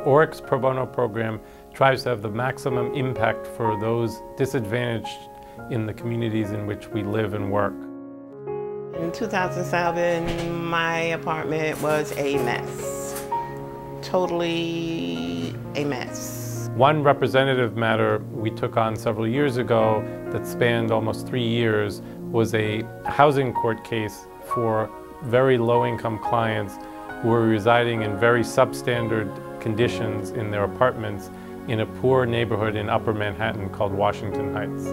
Orrick's pro bono program tries to have the maximum impact for those disadvantaged in the communities in which we live and work. In 2007, my apartment was a mess. Totally a mess. One representative matter we took on several years ago that spanned almost 3 years was a housing court case for very low-income clients who were residing in very substandard conditions in their apartments in a poor neighborhood in Upper Manhattan called Washington Heights.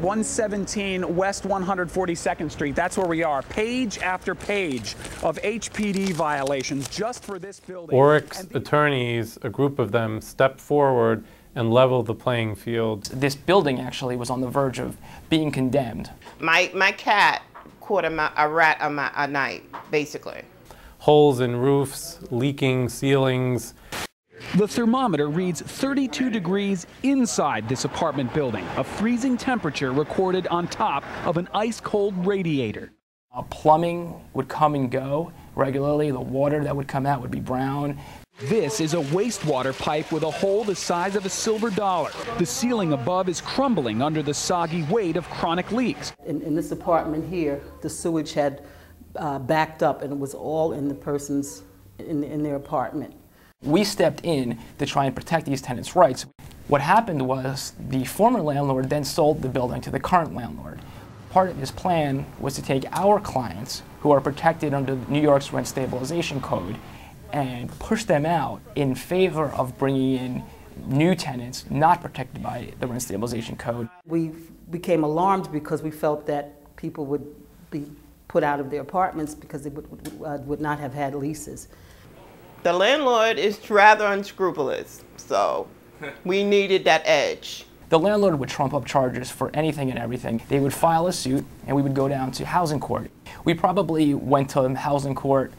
.117 West 142nd Street, that's where we are. Page after page of HPD violations just for this building. Orrick's attorneys, a group of them, stepped forward and leveled the playing field. This building actually was on the verge of being condemned. My cat caught a rat a night, basically. Holes in roofs, leaking ceilings. The thermometer reads 32 degrees inside this apartment building, a freezing temperature recorded on top of an ice-cold radiator. Plumbing would come and go regularly. The water that would come out would be brown. This is a wastewater pipe with a hole the size of a silver dollar. The ceiling above is crumbling under the soggy weight of chronic leaks. In this apartment here, the sewage had backed up and it was all in the person's, in their apartment. We stepped in to try and protect these tenants' rights. What happened was the former landlord then sold the building to the current landlord. Part of his plan was to take our clients, who are protected under New York's rent stabilization code, and push them out in favor of bringing in new tenants not protected by the rent stabilization code. We became alarmed because we felt that people would be put out of their apartments because they would not have had leases. The landlord is rather unscrupulous, so we needed that edge. The landlord would trump up charges for anything and everything. They would file a suit and we would go down to housing court. We probably went to housing court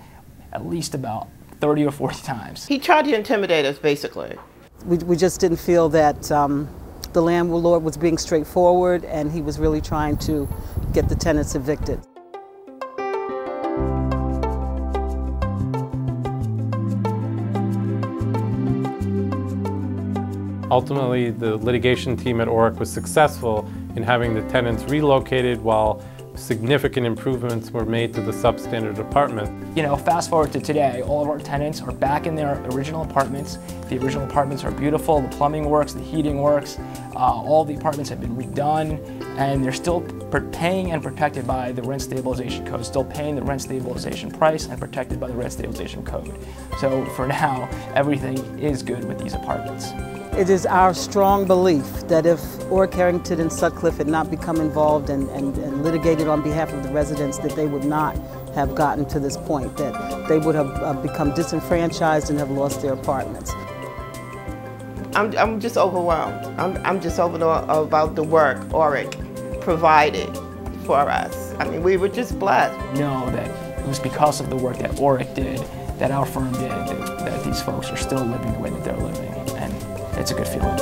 at least about 30 or 40 times. He tried to intimidate us, basically. We just didn't feel that the landlord was being straightforward and he was really trying to get the tenants evicted. Ultimately, the litigation team at Orrick was successful in having the tenants relocated while significant improvements were made to the substandard apartment. You know, fast forward to today, all of our tenants are back in their original apartments. The original apartments are beautiful, the plumbing works, the heating works, all the apartments have been redone, and they're still paying and protected by the rent stabilization code, still paying the rent stabilization price and protected by the rent stabilization code. So for now, everything is good with these apartments. It is our strong belief that if Orrick, Harrington, and Sutcliffe had not become involved and litigated on behalf of the residents, that they would not have gotten to this point, that they would have become disenfranchised and have lost their apartments. I'm just overwhelmed. I'm just overwhelmed about the work Orrick provided for us. I mean, we were just blessed. Know that it was because of the work that Orrick did, that our firm did, that these folks are still living the way that they're living. And it's a good feeling.